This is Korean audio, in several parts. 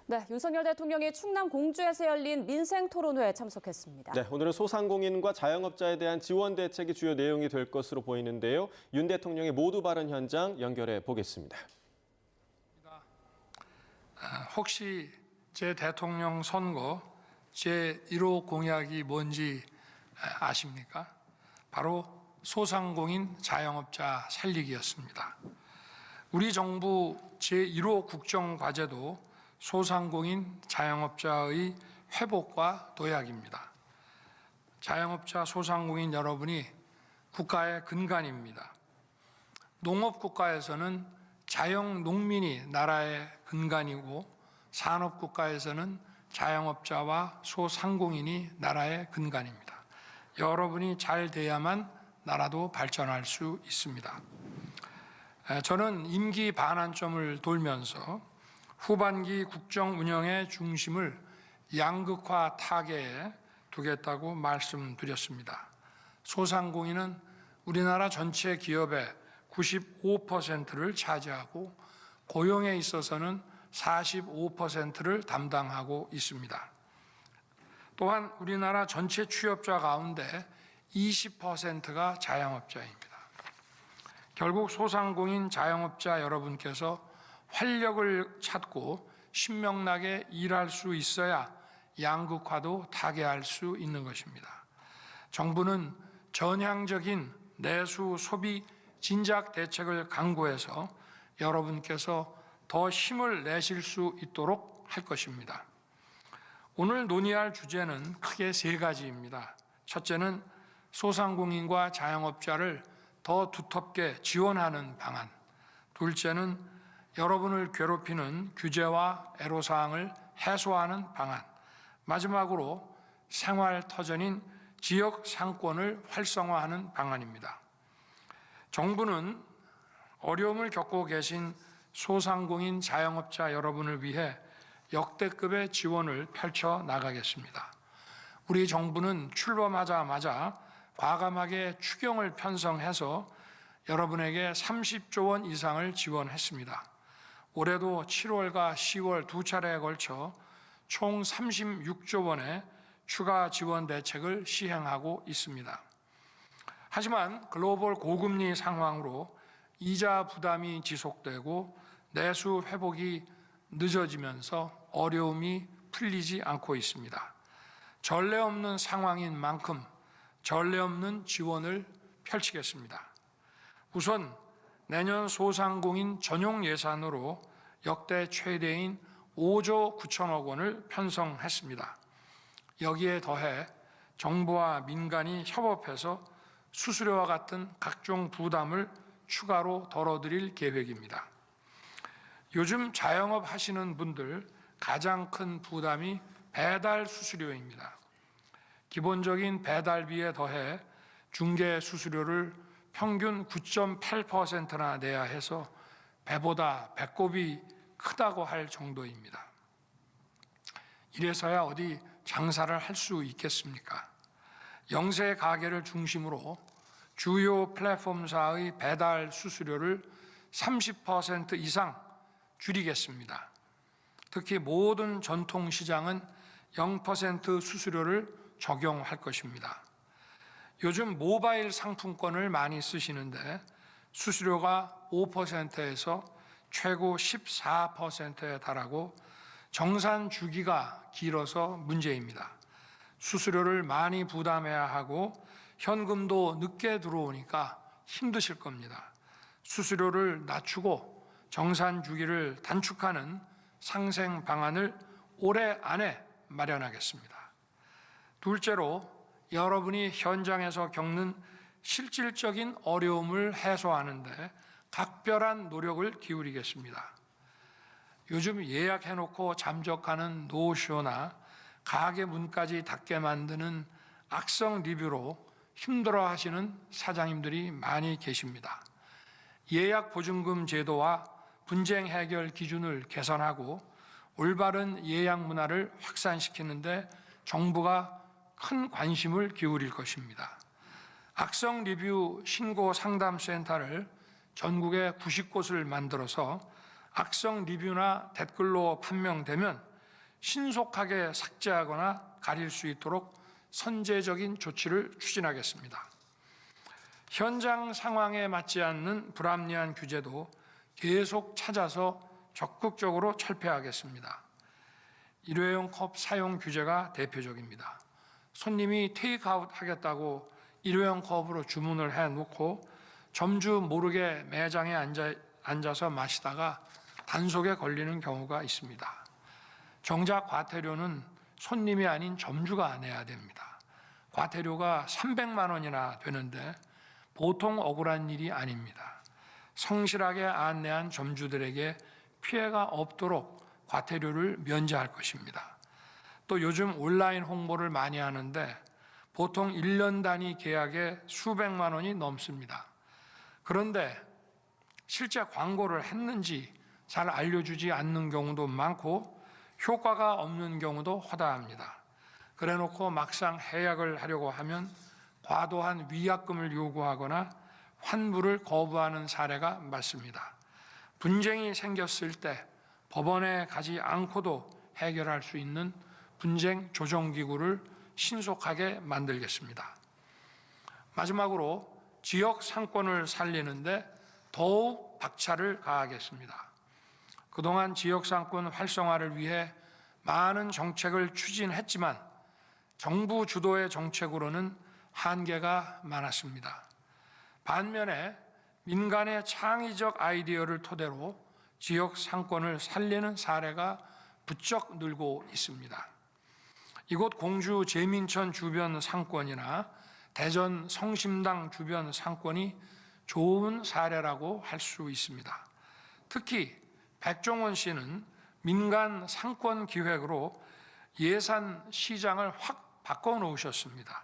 네, 윤석열 대통령이 충남 공주에서 열린 민생토론회에 참석했습니다. 네, 오늘은 소상공인과 자영업자에 대한 지원 대책이 주요 내용이 될 것으로 보이는데요. 윤 대통령의 모두 발언 현장 연결해 보겠습니다. 혹시 제 대통령 선거 제 1호 공약이 뭔지 아십니까? 바로 소상공인 자영업자 살리기였습니다. 우리 정부 제 1호 국정과제도 소상공인 자영업자의 회복과 도약입니다. 자영업자 소상공인 여러분이 국가의 근간입니다. 농업국가에서는 자영농민이 나라의 근간이고 산업국가에서는 자영업자와 소상공인이 나라의 근간입니다. 여러분이 잘 돼야만 나라도 발전할 수 있습니다. 저는 임기 반환점을 돌면서 후반기 국정 운영의 중심을 양극화 타개에 두겠다고 말씀드렸습니다. 소상공인은 우리나라 전체 기업의 95%를 차지하고 고용에 있어서는 45%를 담당하고 있습니다. 또한 우리나라 전체 취업자 가운데 20%가 자영업자입니다. 결국 소상공인 자영업자 여러분께서 활력을 찾고 신명나게 일할 수 있어야 양극화도 타개할 수 있는 것입니다. 정부는 전향적인 내수 소비 진작 대책을 강구해서 여러분께서 더 힘을 내실 수 있도록 할 것입니다. 오늘 논의할 주제는 크게 세 가지입니다. 첫째는 소상공인과 자영업자를 더 두텁게 지원하는 방안. 둘째는 여러분을 괴롭히는 규제와 애로사항을 해소하는 방안. 마지막으로 생활터전인 지역 상권을 활성화하는 방안입니다. 정부는 어려움을 겪고 계신 소상공인 자영업자 여러분을 위해 역대급의 지원을 펼쳐 나가겠습니다. 우리 정부는 출범하자마자 과감하게 추경을 편성해서 여러분에게 30조 원 이상을 지원했습니다. 올해도 7월과 10월 두 차례에 걸쳐 총 36조 원의 추가 지원 대책을 시행하고 있습니다. 하지만 글로벌 고금리 상황으로 이자 부담이 지속되고 내수 회복이 늦어지면서 어려움이 풀리지 않고 있습니다. 전례 없는 상황인 만큼 전례 없는 지원을 펼치겠습니다. 우선 내년 소상공인 전용 예산으로 역대 최대인 5조 9천억 원을 편성했습니다. 여기에 더해 정부와 민간이 협업해서 수수료와 같은 각종 부담을 추가로 덜어드릴 계획입니다. 요즘 자영업 하시는 분들 가장 큰 부담이 배달 수수료입니다. 기본적인 배달비에 더해 중개 수수료를 평균 9.8%나 내야 해서 배보다 배꼽이 크다고 할 정도입니다. 이래서야 어디 장사를 할 수 있겠습니까? 영세 가게를 중심으로 주요 플랫폼사의 배달 수수료를 30% 이상 줄이겠습니다. 특히 모든 전통시장은 0% 수수료를 적용할 것입니다. 요즘 모바일 상품권을 많이 쓰시는데 수수료가 5%에서 최고 14%에 달하고 정산 주기가 길어서 문제입니다. 수수료를 많이 부담해야 하고 현금도 늦게 들어오니까 힘드실 겁니다. 수수료를 낮추고 정산 주기를 단축하는 상생 방안을 올해 안에 마련하겠습니다. 둘째로 여러분이 현장에서 겪는 실질적인 어려움을 해소하는 데 각별한 노력을 기울이겠습니다. 요즘 예약해놓고 잠적하는 노쇼나 가게 문까지 닫게 만드는 악성 리뷰로 힘들어하시는 사장님들이 많이 계십니다. 예약 보증금 제도와 분쟁 해결 기준을 개선하고 올바른 예약 문화를 확산시키는 데 정부가 큰 관심을 기울일 것입니다. 악성 리뷰 신고 상담센터를 전국에 90곳을 만들어서 악성 리뷰나 댓글로 판명되면 신속하게 삭제하거나 가릴 수 있도록 선제적인 조치를 추진하겠습니다. 현장 상황에 맞지 않는 불합리한 규제도 계속 찾아서 적극적으로 철폐하겠습니다. 일회용 컵 사용 규제가 대표적입니다. 손님이 테이크아웃 하겠다고 일회용 컵으로 주문을 해놓고 점주 모르게 매장에 앉아서 마시다가 단속에 걸리는 경우가 있습니다. 정작 과태료는 손님이 아닌 점주가 내야 됩니다. 과태료가 300만 원이나 되는데 보통 억울한 일이 아닙니다. 성실하게 안내한 점주들에게 피해가 없도록 과태료를 면제할 것입니다. 또 요즘 온라인 홍보를 많이 하는데 보통 1년 단위 계약에 수백만 원이 넘습니다. 그런데 실제 광고를 했는지 잘 알려주지 않는 경우도 많고 효과가 없는 경우도 허다합니다. 그래놓고 막상 해약을 하려고 하면 과도한 위약금을 요구하거나 환불을 거부하는 사례가 많습니다. 분쟁이 생겼을 때 법원에 가지 않고도 해결할 수 있는 분쟁 조정기구를 신속하게 만들겠습니다. 마지막으로 지역 상권을 살리는데 더욱 박차를 가하겠습니다. 그동안 지역 상권 활성화를 위해 많은 정책을 추진했지만 정부 주도의 정책으로는 한계가 많았습니다. 반면에 민간의 창의적 아이디어를 토대로 지역 상권을 살리는 사례가 부쩍 늘고 있습니다. 이곳 공주 제민천 주변 상권이나 대전 성심당 주변 상권이 좋은 사례라고 할 수 있습니다. 특히 백종원 씨는 민간 상권 기획으로 예산 시장을 확 바꿔놓으셨습니다.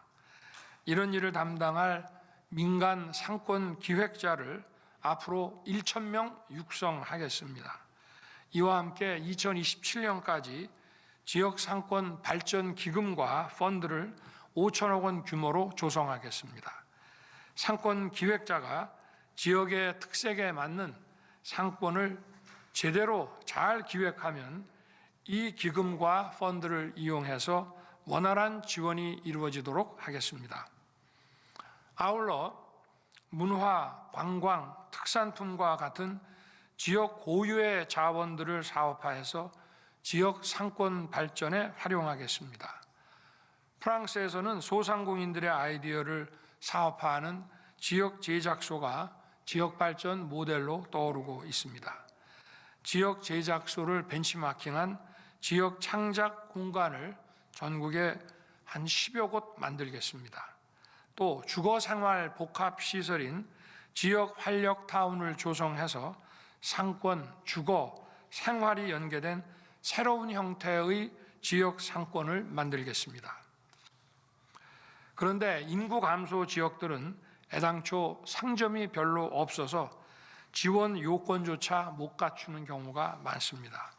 이런 일을 담당할 민간 상권 기획자를 앞으로 1,000명 육성하겠습니다. 이와 함께 2027년까지 지역 상권 발전 기금과 펀드를 5천억 원 규모로 조성하겠습니다. 상권 기획자가 지역의 특색에 맞는 상권을 제대로 잘 기획하면 이 기금과 펀드를 이용해서 원활한 지원이 이루어지도록 하겠습니다. 아울러 문화, 관광, 특산품과 같은 지역 고유의 자원들을 사업화해서 지역 상권 발전에 활용하겠습니다. 프랑스에서는 소상공인들의 아이디어를 사업화하는 지역 제작소가 지역 발전 모델로 떠오르고 있습니다. 지역 제작소를 벤치마킹한 지역 창작 공간을 전국에 한 10여 곳 만들겠습니다. 또 주거생활 복합시설인 지역 활력타운을 조성해서 상권, 주거, 생활이 연계된 새로운 형태의 지역 상권을 만들겠습니다. 그런데 인구 감소 지역들은 애당초 상점이 별로 없어서 지원 요건조차 못 갖추는 경우가 많습니다.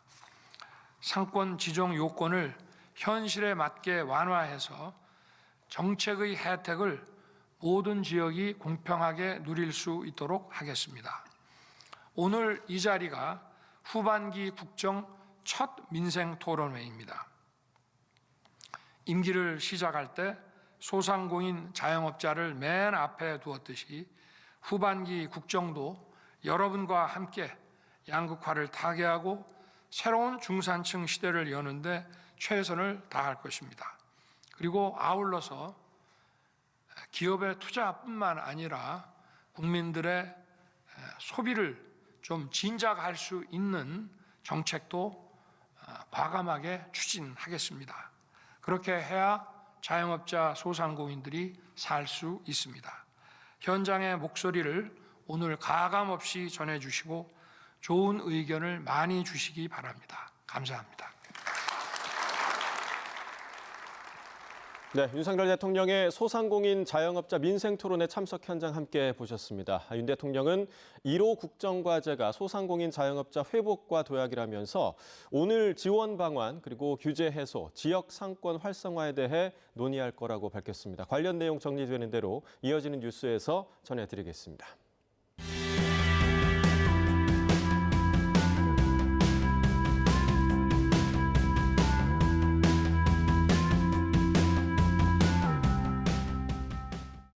상권 지정 요건을 현실에 맞게 완화해서 정책의 혜택을 모든 지역이 공평하게 누릴 수 있도록 하겠습니다. 오늘 이 자리가 후반기 국정 첫 민생 토론회입니다. 임기를 시작할 때 소상공인 자영업자를 맨 앞에 두었듯이 후반기 국정도 여러분과 함께 양극화를 타개하고 새로운 중산층 시대를 여는데 최선을 다할 것입니다. 그리고 아울러서 기업의 투자뿐만 아니라 국민들의 소비를 좀 진작할 수 있는 정책도 과감하게 추진하겠습니다. 그렇게 해야 자영업자 소상공인들이 살 수 있습니다. 현장의 목소리를 오늘 가감없이 전해주시고 좋은 의견을 많이 주시기 바랍니다. 감사합니다. 네, 윤석열 대통령의 소상공인 자영업자 민생토론회 참석 현장 함께 보셨습니다. 윤 대통령은 1호 국정과제가 소상공인 자영업자 회복과 도약이라면서 오늘 지원 방안 그리고 규제 해소, 지역 상권 활성화에 대해 논의할 거라고 밝혔습니다. 관련 내용 정리되는 대로 이어지는 뉴스에서 전해드리겠습니다.